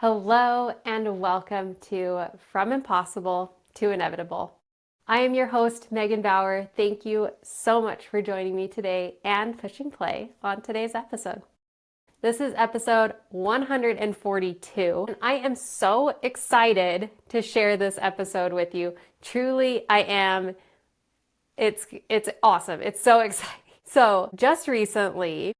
Hello and welcome to From Impossible to Inevitable. I am your host, Megan Bauer. Thank you so much for joining me today and pushing play on today's episode. This is episode 142, and I am so excited to share this episode with you. Truly, I am. It's awesome. It's so exciting. So, just recently,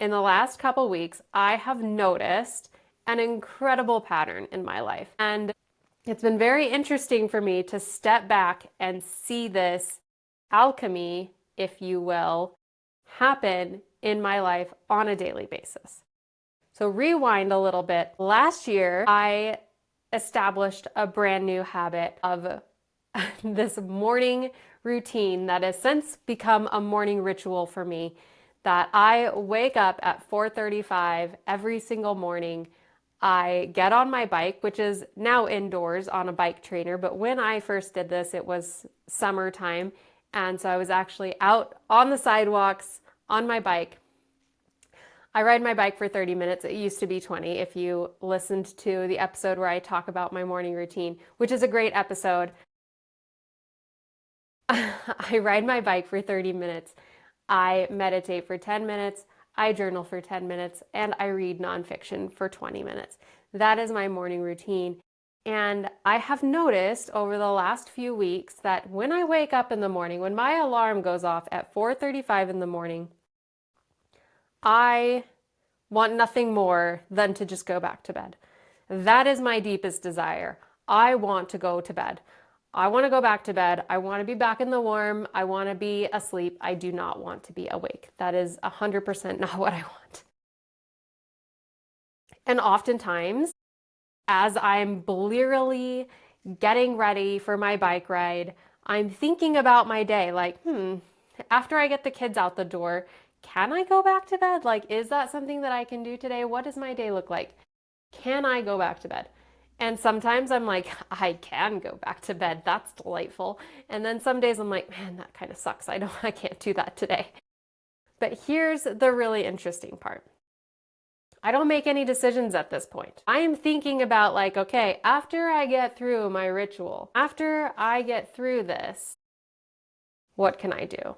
in the last couple weeks, I have noticed an incredible pattern in my life. And it's been very interesting for me to step back and see this alchemy, if you will, happen in my life on a daily basis. So rewind a little bit. Last year, I established a brand new habit of this morning routine that has since become a morning ritual for me, that I wake up at 4:35 every single morning. I get on my bike, which is now indoors on a bike trainer, but when I first did this, it was summertime, and so I was actually out on the sidewalks on my bike. I ride my bike for 30 minutes. It used to be 20 if you listened to the episode where I talk about my morning routine, which is a great episode. I ride my bike for 30 minutes. I meditate for 10 minutes. I journal for 10 minutes, and I read nonfiction for 20 minutes. That is my morning routine. And I have noticed over the last few weeks that when I wake up in the morning, when my alarm goes off at 4:35 in the morning, I want nothing more than to just go back to bed. That is my deepest desire. I want to go to bed. I want to go back to bed. I want to be back in the warm. I want to be asleep. I do not want to be awake. That is 100% not what I want. And oftentimes, as I'm blearily getting ready for my bike ride, I'm thinking about my day like, after I get the kids out the door, can I go back to bed? Like, is that something that I can do today? What does my day look like? Can I go back to bed? And sometimes I'm like, I can go back to bed. That's delightful. And then some days I'm like, man, that kind of sucks. I can't do that today. But here's the really interesting part. I don't make any decisions at this point. I am thinking about like, okay, after I get through my ritual, after I get through this, what can I do?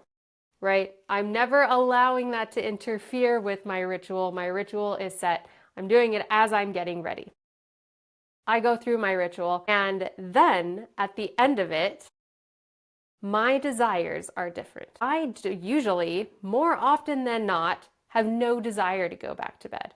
Right? I'm never allowing that to interfere with my ritual. My ritual is set. I'm doing it as I'm getting ready. I go through my ritual, and then at the end of it, my desires are different. I usually, more often than not, have no desire to go back to bed.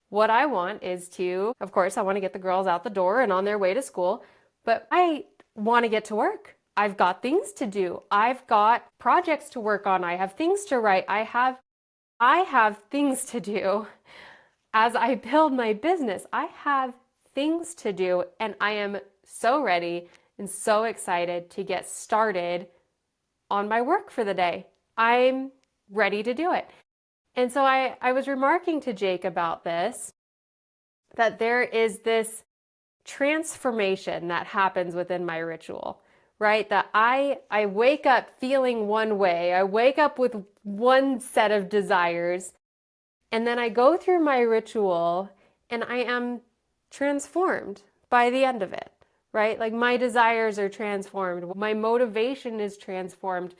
What I want is to, of course, I want to get the girls out the door and on their way to school, but I want to get to work. I've got things to do. I've got projects to work on. I have things to write. I have things to do as I build my business. I have things to do, and I am so ready and so excited to get started on my work for the day. I'm ready to do it. And so I was remarking to Jake about this, that there is this transformation that happens within my ritual, right? That I wake up feeling one way, I wake up with one set of desires, and then I go through my ritual and I am transformed by the end of it, right? Like my desires are transformed, my motivation is transformed.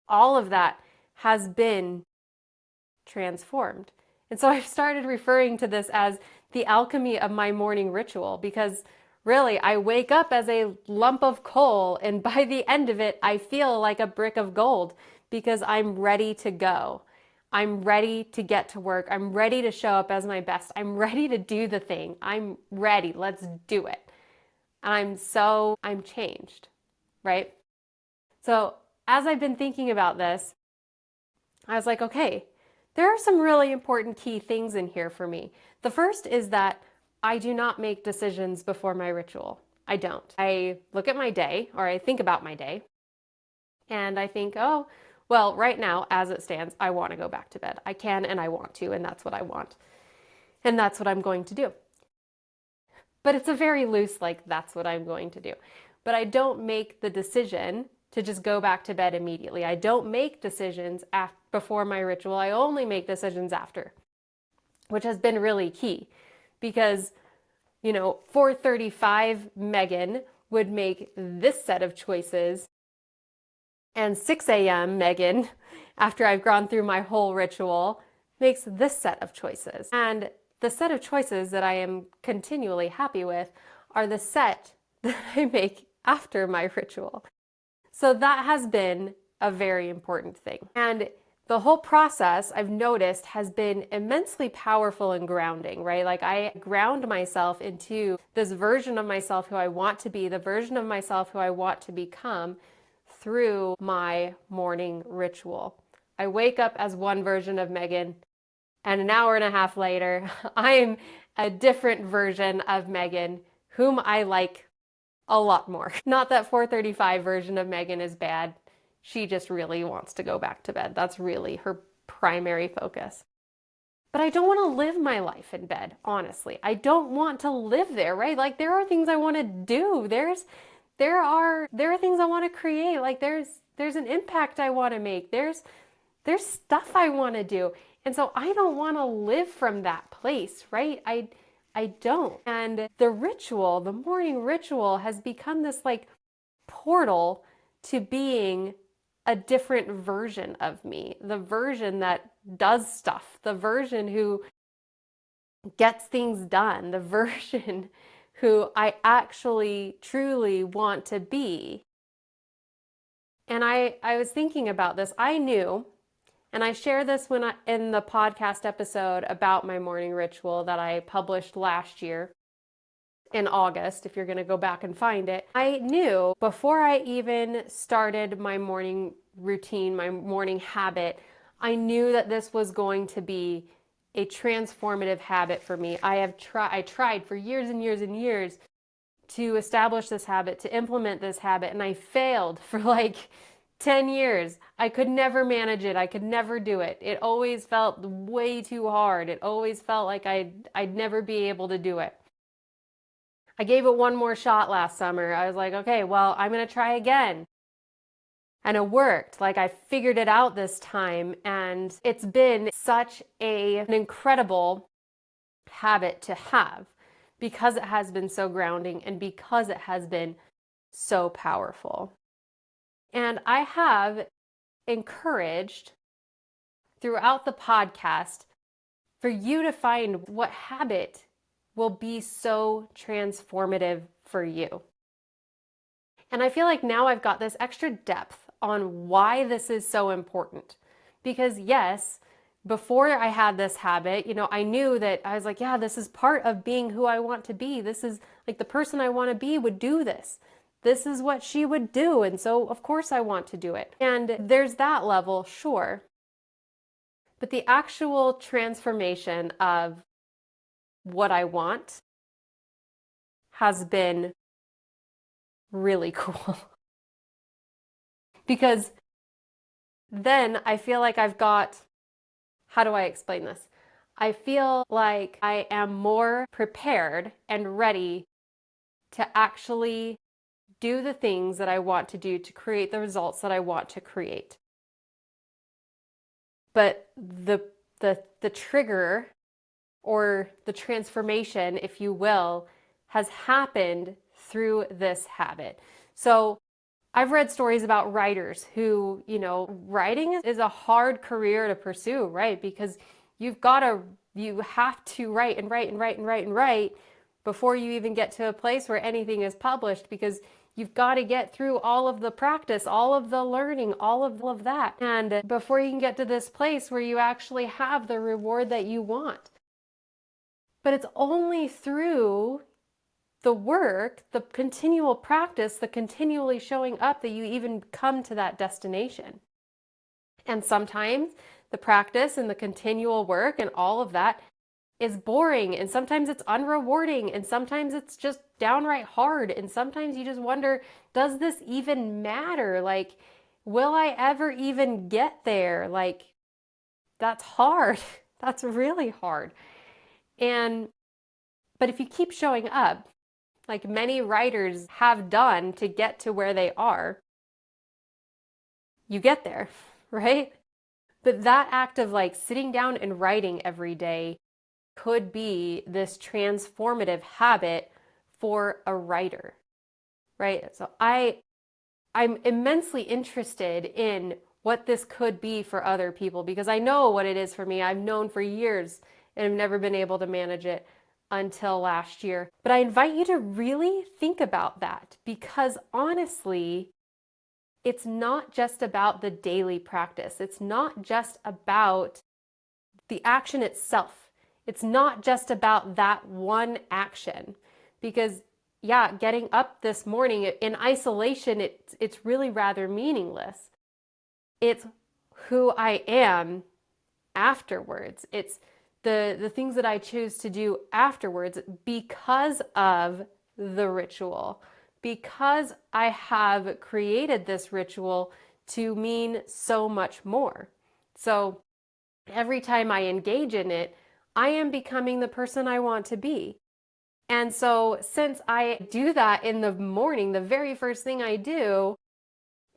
All of that has been transformed. And so I've started referring to this as the alchemy of my morning ritual, because really I wake up as a lump of coal, and by the end of it, I feel like a brick of gold because I'm ready to go. I'm ready to get to work. I'm ready to show up as my best. I'm ready to do the thing. I'm ready. Let's do it. And I'm changed, right? So as I've been thinking about this, I was like, okay, there are some really important key things in here for me. The first is that I do not make decisions before my ritual. I don't. I look at my day, or I think about my day, and I think, oh, well, right now, as it stands, I want to go back to bed. I can and I want to, and that's what I want. And that's what I'm going to do. But it's a very loose, like, that's what I'm going to do. But I don't make the decision to just go back to bed immediately. I don't make decisions before my ritual. I only make decisions after, which has been really key, because 4:35 Megan would make this set of choices, and 6 a.m. Megan, after I've gone through my whole ritual, makes this set of choices. And the set of choices that I am continually happy with are the set that I make after my ritual. So that has been a very important thing. And the whole process I've noticed has been immensely powerful and grounding, right? Like I ground myself into this version of myself who I want to be, the version of myself who I want to become through my morning ritual. I wake up as one version of Megan, and an hour and a half later, I am a different version of Megan, whom I like a lot more. Not that 4:35 version of Megan is bad. She just really wants to go back to bed. That's really her primary focus. But I don't want to live my life in bed, honestly. I don't want to live there, right? Like there are things I want to do. There are things I want to create. Like there's an impact I want to make. There's stuff I want to do. And so I don't want to live from that place, right? I don't. And the ritual, the morning ritual has become this like portal to being a different version of me, the version that does stuff, the version who gets things done, the version who I actually truly want to be. And I was thinking about this. I knew, and I shared this in the podcast episode about my morning ritual that I published last year in August, if you're going to go back and find it. I knew before I even started my morning routine, my morning habit, I knew that this was going to be a transformative habit for me. I tried for years and years and years to establish this habit, to implement this habit, and I failed for like 10 years. I could never manage it. I could never do it. It always felt way too hard. It always felt like I'd never be able to do it. I gave it one more shot last summer. I was like, okay, well, I'm going to try again. And it worked. Like I figured it out this time. And it's been such an incredible habit to have because it has been so grounding and because it has been so powerful. And I have encouraged throughout the podcast for you to find what habit will be so transformative for you. And I feel like now I've got this extra depth on why this is so important. Because yes, before I had this habit, I knew that I was like, yeah, this is part of being who I want to be. This is like the person I want to be would do this. This is what she would do. And so of course I want to do it. And there's that level, sure. But the actual transformation of what I want has been really cool. Because then I feel like I've got, how do I explain this? I feel like I am more prepared and ready to actually do the things that I want to do to create the results that I want to create. But the trigger or the transformation, if you will, has happened through this habit. So I've read stories about writers who, writing is a hard career to pursue, right? Because you have to write and write and write and write and write before you even get to a place where anything is published, because you've got to get through all of the practice, all of the learning, all of that. And before you can get to this place where you actually have the reward that you want. But it's only through the work, the continual practice, the continually showing up that you even come to that destination. And sometimes the practice and the continual work and all of that is boring, and sometimes it's unrewarding, and sometimes it's just downright hard, and sometimes you just wonder, does this even matter? Like, will I ever even get there? Like, that's hard. That's really hard. But if you keep showing up, like many writers have done to get to where they are, you get there, right? But that act of like sitting down and writing every day could be this transformative habit for a writer, right? So I'm immensely interested in what this could be for other people because I know what it is for me. I've known for years and I've never been able to manage it until last year. But I invite you to really think about that because honestly, it's not just about the daily practice. It's not just about the action itself. It's not just about that one action because yeah, getting up this morning in isolation, it's really rather meaningless. It's who I am afterwards. It's the things that I choose to do afterwards because of the ritual, because I have created this ritual to mean so much more. So every time I engage in it, I am becoming the person I want to be. And so, since I do that in the morning, the very first thing I do,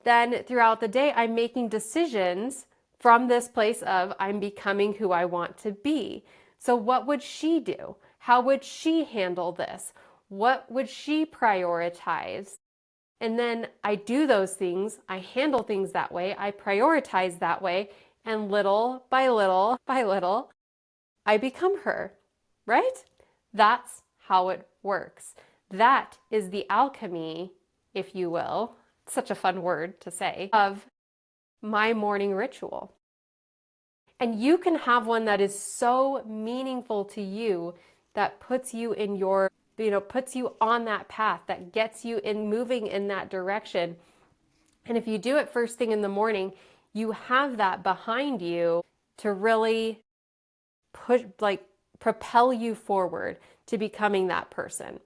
then throughout the day, I'm making decisions from this place of I'm becoming who I want to be. So, what would she do? How would she handle this? What would she prioritize? And then I do those things, I handle things that way, I prioritize that way, and little by little by little, I become her, right? That's how it works. That is the alchemy, if you will, such a fun word to say, of my morning ritual. And you can have one that is so meaningful to you that puts you in your, puts you on that path, that gets you in moving in that direction. And if you do it first thing in the morning, you have that behind you to really push, like propel you forward to becoming that person.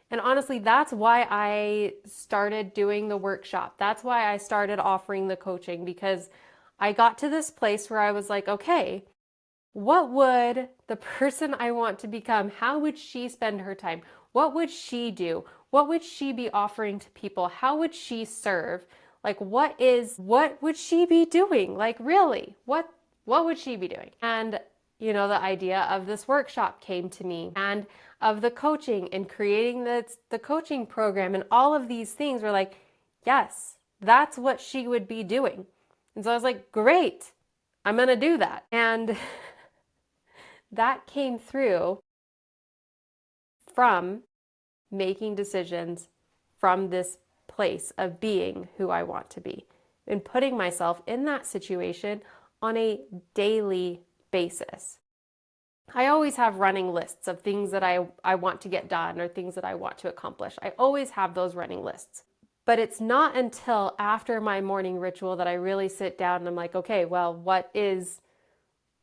And honestly, that's why I started doing the workshop. That's why I started offering the coaching because I got to this place where I was like, okay, what would the person I want to become, how would she spend her time? What would she do? What would she be offering to people? How would she serve? Like what would she be doing? Like really, what would she be doing? And the idea of this workshop came to me and of the coaching and creating the coaching program and all of these things were like, yes, that's what she would be doing. And so I was like, great, I'm going to do that. And that came through from making decisions from this place of being who I want to be and putting myself in that situation on a daily basis. I always have running lists of things that I want to get done or things that I want to accomplish. I always have those running lists. But it's not until after my morning ritual that I really sit down and I'm like, okay, well, what are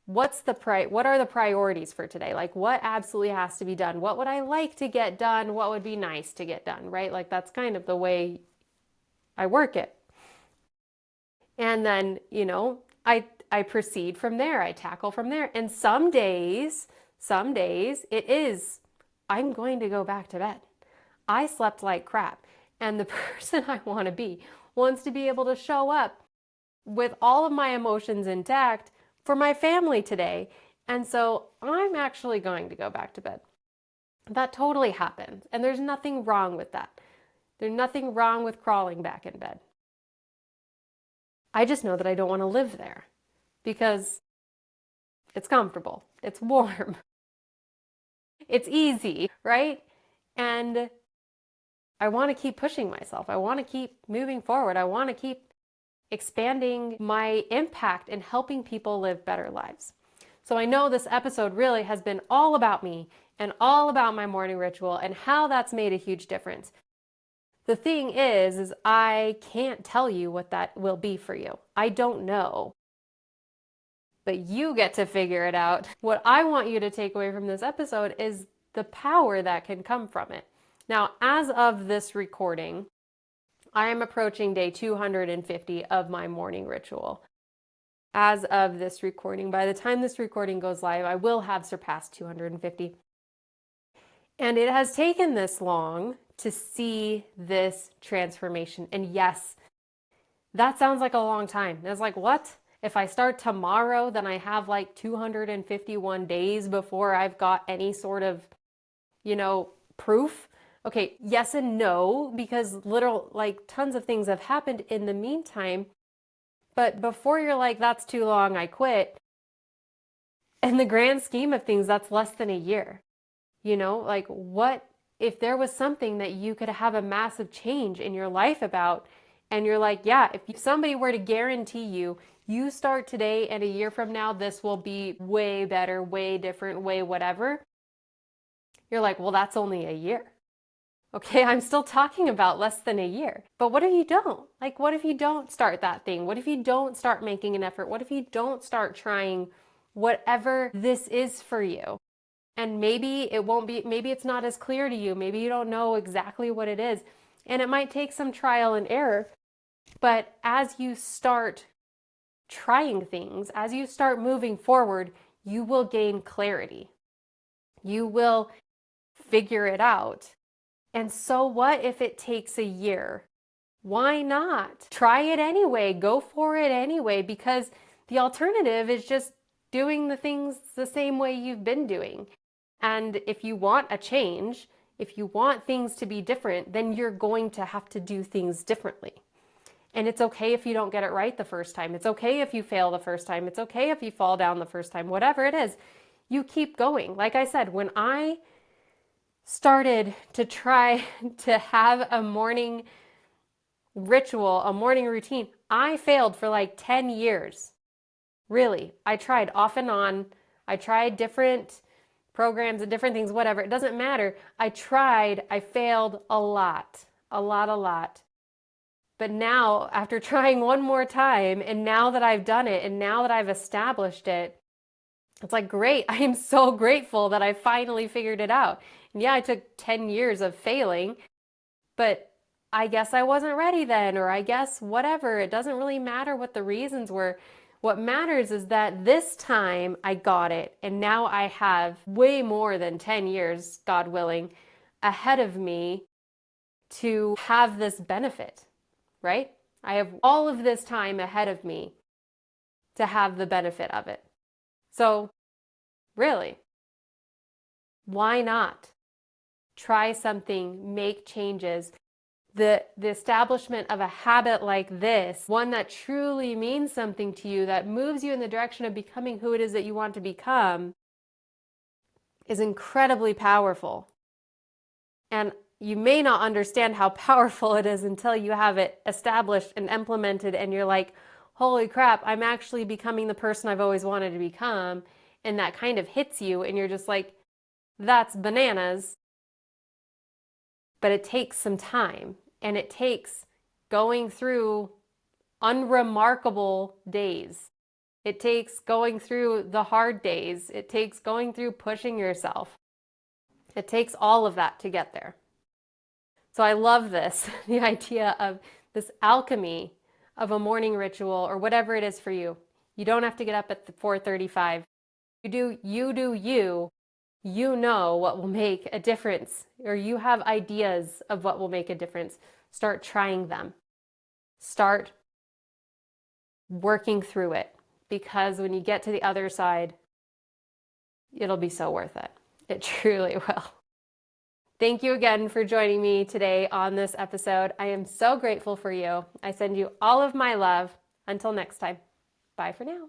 the priorities for today? Like what absolutely has to be done? What would I like to get done? What would be nice to get done, right? Like that's kind of the way I work it. And then, I proceed from there. I tackle from there. And some days it is I'm going to go back to bed. I slept like crap. And the person I want to be wants to be able to show up with all of my emotions intact for my family today. And so I'm actually going to go back to bed. That totally happens. And there's nothing wrong with that. There's nothing wrong with crawling back in bed. I just know that I don't want to live there because it's comfortable, it's warm, it's easy, right? And I want to keep pushing myself. I want to keep moving forward. I want to keep expanding my impact and helping people live better lives. So I know this episode really has been all about me and all about my morning ritual and how that's made a huge difference. The thing is I can't tell you what that will be for you. I don't know. But you get to figure it out. What I want you to take away from this episode is the power that can come from it. Now, as of this recording, I am approaching day 250 of my morning ritual. As of this recording, by the time this recording goes live, I will have surpassed 250. And it has taken this long to see this transformation. And yes, that sounds like a long time. It's like, what? If I start tomorrow, then I have like 251 days before I've got any sort of, proof. Okay, yes and no, because like tons of things have happened in the meantime. But before you're like, that's too long, I quit, in the grand scheme of things, that's less than a year. Like what if there was something that you could have a massive change in your life about, and you're like, yeah, if somebody were to guarantee you, you start today and a year from now, this will be way better, way different, way whatever. You're like, well, that's only a year. Okay, I'm still talking about less than a year. But what if you don't? Like, what if you don't start that thing? What if you don't start making an effort? What if you don't start trying whatever this is for you? And maybe it won't be, maybe it's not as clear to you. Maybe you don't know exactly what it is. And it might take some trial and error. But as you start trying things, as you start moving forward, you will gain clarity. You will figure it out. And so what if it takes a year? Why not? Try it anyway. Go for it anyway, because the alternative is just doing the things the same way you've been doing. And if you want a change, if you want things to be different, then you're going to have to do things differently. And it's okay if you don't get it right the first time. It's okay if you fail the first time. It's okay if you fall down the first time. Whatever it is, you keep going. Like I said, when I started to try to have a morning ritual, a morning routine, I failed for like 10 years. Really. I tried off and on. I tried different programs and different things, whatever. It doesn't matter. I tried. I failed a lot, a lot, a lot. But now, after trying one more time, and now that I've done it, and now that I've established it, it's like, great. I am so grateful that I finally figured it out. And yeah, I took 10 years of failing, but I guess I wasn't ready then, or I guess whatever. It doesn't really matter what the reasons were. What matters is that this time I got it, and now I have way more than 10 years, God willing, ahead of me to have this benefit, right? I have all of this time ahead of me to have the benefit of it. So, really, why not? Try something, make changes. The establishment of a habit like this, one that truly means something to you, that moves you in the direction of becoming who it is that you want to become, is incredibly powerful. And you may not understand how powerful it is until you have it established and implemented, and you're like, holy crap, I'm actually becoming the person I've always wanted to become. And that kind of hits you, and you're just like, that's bananas. But it takes some time, and it takes going through unremarkable days. It takes going through the hard days. It takes going through pushing yourself. It takes all of that to get there. So I love this, the idea of this alchemy of a morning ritual, or whatever it is for you. You don't have to get up at 4:35. You do you. You know what will make a difference, or you have ideas of what will make a difference. Start trying them. Start working through it, because when you get to the other side, it'll be so worth it. It truly will. Thank you again for joining me today on this episode. I am so grateful for you. I send you all of my love. Until next time, bye for now.